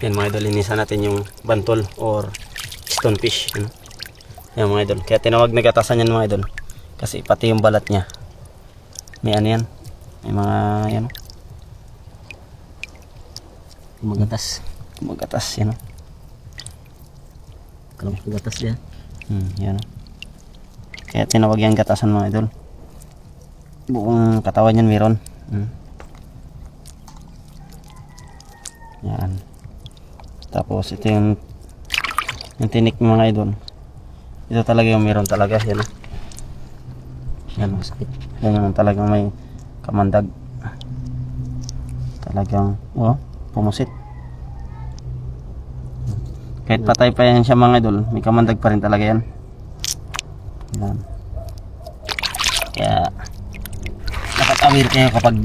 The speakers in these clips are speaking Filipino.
Yan mga idol, linisan natin yung bantol or stonefish. Yan mga idol. Kaya tinawag na gatasan yan mga idol. Kasi pati yung balat niya. May ano yan. May mga yan. Kumagatas. Kumagatas yan. Kalau kumagatas dia. Yan. Kaya tinawag yan gatasan mga idol. Buong katawan yan meron. Yan. Tapos ito yung tinik mga idol. Ito talaga yung meron talaga. Yan. Yan. Masakit. Yan yung talagang may kamandag. Talagang pumusit. Kahit patay pa yan siya mga idol, may kamandag pa rin talaga yan. Yan. Kaya dapat aware kayo kapag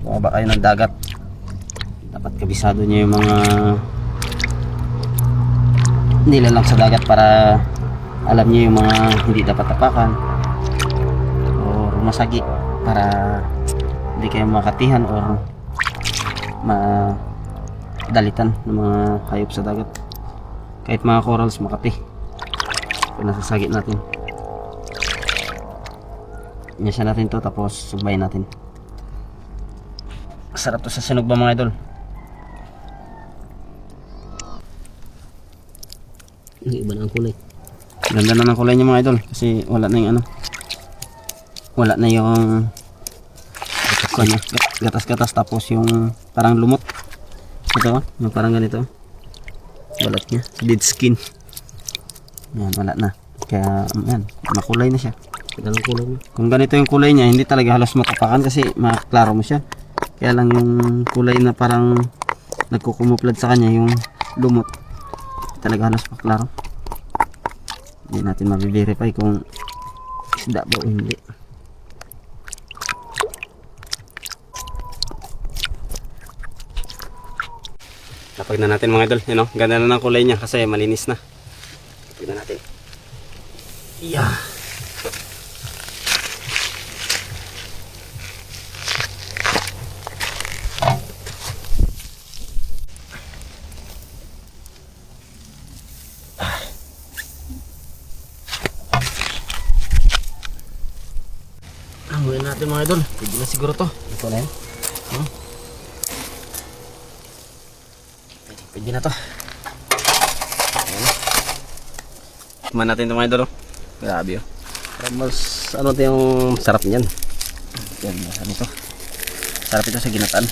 bumaba kayo ng dagat. Dapat kabisado nyo yung mga nilalang sa dagat para alam nyo yung mga hindi dapat tapakan o masagi para hindi kayo makatihan o madalitan ng mga hayop sa dagat. Kahit mga corals makati kung nasasagit natin. Inyasan natin to tapos subayin natin. Sarap to sa sinog ba mga idol? Ini iba na ang kulay. Ganda na ng kulay niya mga idol kasi wala na yung wala na yung gatas-gatas tapos yung parang lumot. Ito yung parang ganito balat niya, dead skin. Yan, wala na. Kaya yan, makulay na siya. Ganang kulay niya. Kung ganito yung kulay niya, hindi talaga halos matapakan kasi makaklaro mo siya. Kaya lang yung kulay na parang nagkukumuplad sa kanya, yung lumot, talaga halos maklaro. Hindi natin mabiverify kung isda ba o hindi. Tapag na natin mga idol, ganda na ng kulay niya kasi malinis na. Tignan natin. Yeah. Huli natin mga idol. Pwede na siguro to. Ito na yan. Pwede na to. Tikman natin ito mga idol. Grabe oh. Mas ano ito yung Sarap niyan. Yan, ano to. Sarap ito sa ginataan.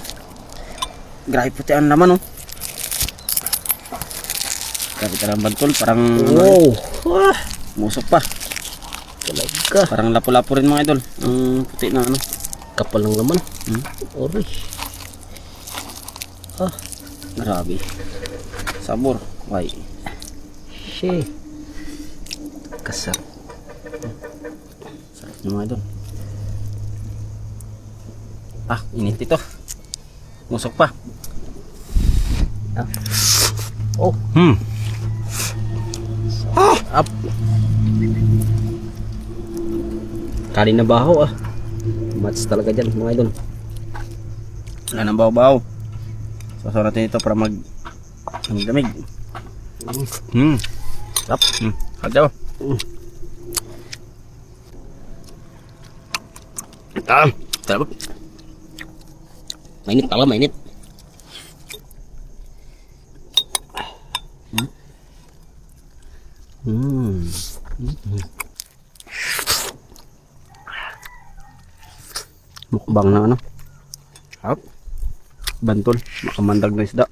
Grabe puti ang laman oh. Grabe ka ng bantol. Parang musok pa. talaga. Parang lapo-lapo rin mga idol. Ang puti na Kapal ng laman. Oray. Grabe. Sabor. Why? Shit. Kasar. Sarap niya mga idol. Init ito. Musok pa. Oh. Up. Kali na baho Match talaga dyan mga idol. Wala nang baho-baho. Sasaw natin ito para magdamig. Sarap. Hagdaw. Sarap. Mainit pala, mainit. Mukbang na Sarap. Bantol. Makamandag na isda.